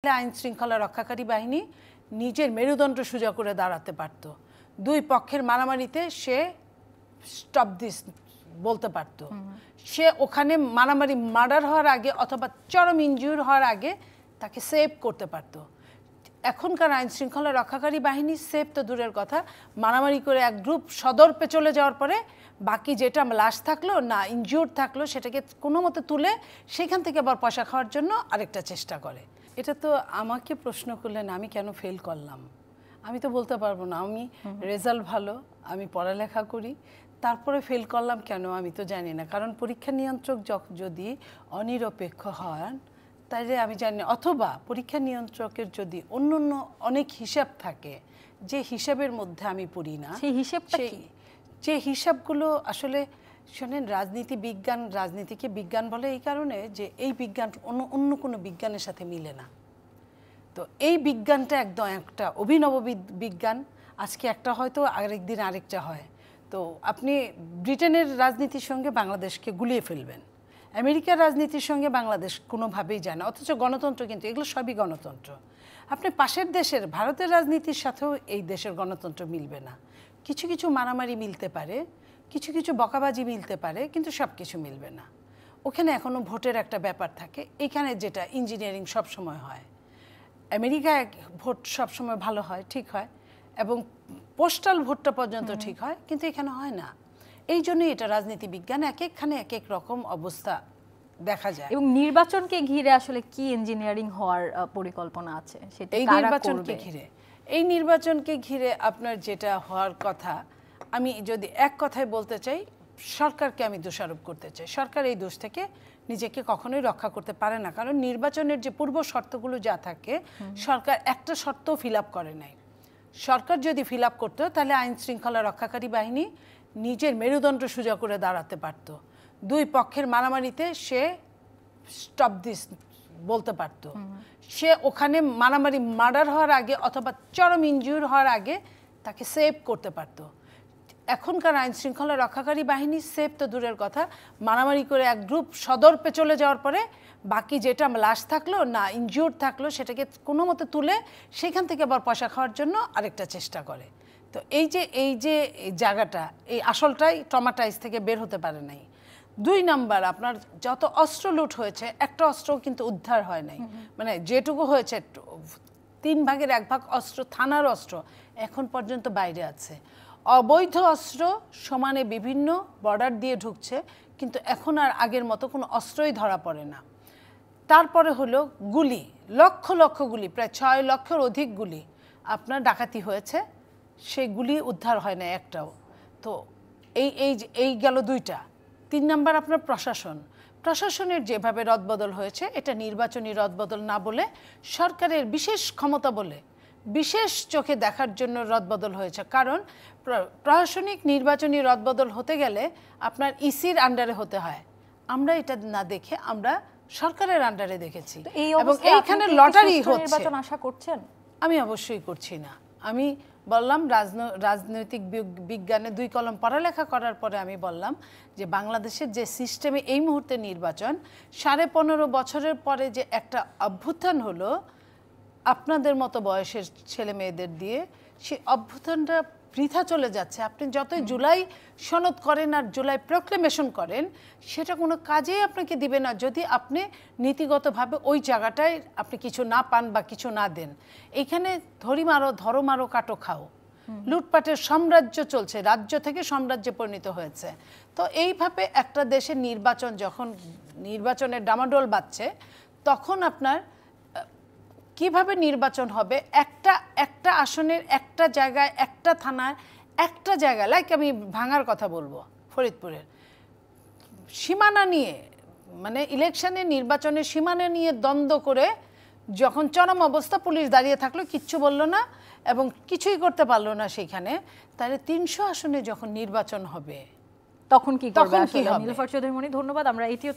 তাহলে আইন শৃঙ্খলা রক্ষাকারী বাহিনী নিজের মেরুদণ্ড সোজা করে দাঁড়াতে পারত। দুই পক্ষের মারামারিতে সে স্টপ দিস বলতে পারত। সে ওখানে মারামারি মার্ডার হওয়ার আগে অথবা চরম ইনজিউর হওয়ার আগে তাকে সেভ করতে পারত। এখনকার আইন শৃঙ্খলা রক্ষাকারী বাহিনী সেভ তো দূরের কথা, মারামারি করে এক গ্রুপ সদর্পে চলে যাওয়ার পরে বাকি যেটা লাশ থাকলো না ইনজিউর থাকলো সেটাকে কোনো মতে তুলে সেখান থেকে আবার পয়সা খাওয়ার জন্য আরেকটা চেষ্টা করে। এটা তো আমাকে প্রশ্ন করলেন আমি কেন ফেল করলাম, আমি তো বলতে পারবো না। আমি রেজাল্ট ভালো, আমি পড়ালেখা করি, তারপরে ফেল করলাম কেন আমি তো জানি না। কারণ পরীক্ষা নিয়ন্ত্রক যদি অনিরপেক্ষ হন তাইলে আমি জানি না, অথবা পরীক্ষা নিয়ন্ত্রকের যদি অন্য অন্য অনেক হিসাব থাকে যে হিসাবের মধ্যে আমি পড়ি না, সেই হিসাবটা কি? যে হিসাবগুলো আসলে শোনেন, রাজনীতি বিজ্ঞান, রাজনীতিকে বিজ্ঞান বলে এই কারণে যে এই বিজ্ঞান অন্য কোনো বিজ্ঞানের সাথে মিলে না। তো এই বিজ্ঞানটা একদম একটা অভিনব বিজ্ঞান। আজকে একটা হয়তো আরেক দিন আরেকটা হয়। তো আপনি ব্রিটেনের রাজনীতির সঙ্গে বাংলাদেশকে গুলিয়ে ফেলবেন, আমেরিকার রাজনীতির সঙ্গে বাংলাদেশ কোনোভাবেই যায় না, অথচ গণতন্ত্র, কিন্তু এগুলো সবই গণতন্ত্র। আপনি পাশের দেশের ভারতের রাজনীতির সাথেও এই দেশের গণতন্ত্র মিলবে না। কিছু কিছু মারামারি মিলতে পারে, কিছু কিছু বকাবাজি মিলতে পারে, কিন্তু সব কিছু মিলবে না। ওখানে এখনও ভোটের একটা ব্যাপার থাকে। এখানে যেটা ইঞ্জিনিয়ারিং সবসময় হয়, আমেরিকায় ভোট সবসময় ভালো হয়, ঠিক হয়, এবং পোস্টাল ভোটটা পর্যন্ত ঠিক হয়, কিন্তু এখানে হয় না। এই জন্যই এটা রাজনীতি বিজ্ঞান, এক একখানে এক এক রকম অবস্থা দেখা যায়। এবং নির্বাচনকে ঘিরে আসলে কি ইঞ্জিনিয়ারিং হওয়ার পরিকল্পনা আছে সেটা এই নির্বাচনকে ঘিরে, এই নির্বাচনকে ঘিরে আপনার যেটা হওয়ার কথা, আমি যদি এক কথায় বলতে চাই, সরকারকে আমি দোষারোপ করতে চাই। সরকার এই দোষ থেকে নিজেকে কখনোই রক্ষা করতে পারে না, কারণ নির্বাচনের যে পূর্ব শর্তগুলো যা থাকে সরকার একটা শর্তও ফিল আপ করে নাই। সরকার যদি ফিল আপ করতো তাহলে আইন শৃঙ্খলা রক্ষাকারী বাহিনী নিজের মেরুদণ্ড সোজা করে দাঁড়াতে পারত। দুই পক্ষের মারামারিতে সে স্টপ দিস বলতে পারত। সে ওখানে মারামারি মার্ডার হওয়ার আগে অথবা চরম ইনজিউর হওয়ার আগে তাকে সেভ করতে পারত। এখনকার আইন শৃঙ্খলা রক্ষাকারী বাহিনী সেভ তো দূরের কথা, মারামারি করে এক গ্রুপ সদর্পে চলে যাওয়ার পরে বাকি যেটা লাশ থাকলো না ইনজিউর থাকলো সেটাকে কোনো মতে তুলে সেখান থেকে আবার পয়সা খাওয়ার জন্য আরেকটা চেষ্টা করে। তো এই যে জায়গাটা, এই আসলটাই ট্রমাটাইজ থেকে বের হতে পারে নাই। দুই নাম্বার, আপনার যত অস্ত্র লুট হয়েছে একটা অস্ত্রও কিন্তু উদ্ধার হয় নাই। মানে যেটুকু হয়েছে 3 ভাগের 1 ভাগ অস্ত্র, থানার অস্ত্র এখন পর্যন্ত বাইরে আছে। অবৈধ অস্ত্র সমানে বিভিন্ন বর্ডার দিয়ে ঢুকছে, কিন্তু এখন আর আগের মতো কোনো অস্ত্রই ধরা পড়ে না। তারপরে হলো গুলি, লক্ষ লক্ষ গুলি, প্রায় 6 লক্ষের অধিক গুলি আপনার ডাকাতি হয়েছে, সেই গুলি উদ্ধার হয় না একটাও। তো এই গেল 2টা। 3 নাম্বার আপনার প্রশাসনের যেভাবে রদবদল হয়েছে, এটা নির্বাচনী রদবদল না বলে সরকারের বিশেষ ক্ষমতা বলে বিশেষ চোখে দেখার জন্য রদবদল হয়েছে। কারণ প্রশাসনিক নির্বাচনী রদবদল হতে গেলে আপনার ইসির আন্ডারে হতে হয়। আমরা এটা না দেখে আমরা সরকারের আন্ডারে দেখেছি, এবং এইখানে লটারি হচ্ছে। নির্বাচন আশা করছেন? আমি অবশ্যই করছি না। আমি বললাম রাজনৈতিক বিজ্ঞানে 2 কলম পড়ালেখা করার পরে আমি বললাম যে বাংলাদেশের যে সিস্টেমে এই মুহূর্তে নির্বাচন, 15.5 বছরের পরে যে একটা অভ্যুত্থান হলো আপনাদের মতো বয়সের ছেলে মেয়েদের দিয়ে, সেই অভ্যুত্থানটা বৃথা চলে যাচ্ছে। আপনি যতই জুলাই সনদ করেন আর জুলাই প্রক্লেমেশন করেন, সেটা কোনো কাজেই আপনাকে দিবে না যদি আপনি নীতিগতভাবে ওই জায়গাটায় আপনি কিছু না পান বা কিছু না দেন। এইখানে ধরো মারো কাটো খাও, লুটপাটের সাম্রাজ্য চলছে, রাজ্য থেকে সাম্রাজ্যে পরিণত হয়েছে। তো এইভাবে একটা দেশের নির্বাচন, যখন নির্বাচনের ডামাডোল বাজছে, তখন আপনার কিভাবে নির্বাচন হবে, একটা আসনের একটা জায়গায়, একটা থানার একটা জায়গায়, লাইক আমি ভাঙার কথা বলবো, ফরিদপুরের সীমানা নিয়ে, মানে ইলেকশনে নির্বাচনের সীমানা নিয়ে দ্বন্দ্ব করে যখন চরম অবস্থা, পুলিশ দাঁড়িয়ে থাকলো, কিচ্ছু বললো না এবং কিছুই করতে পারলো না সেইখানে, তাহলে 300 আসনে যখন নির্বাচন হবে তখন কি করবে? তখন কি হবে? নীলুফার চৌধুরী মনি, ধন্যবাদ। আমরা এটিও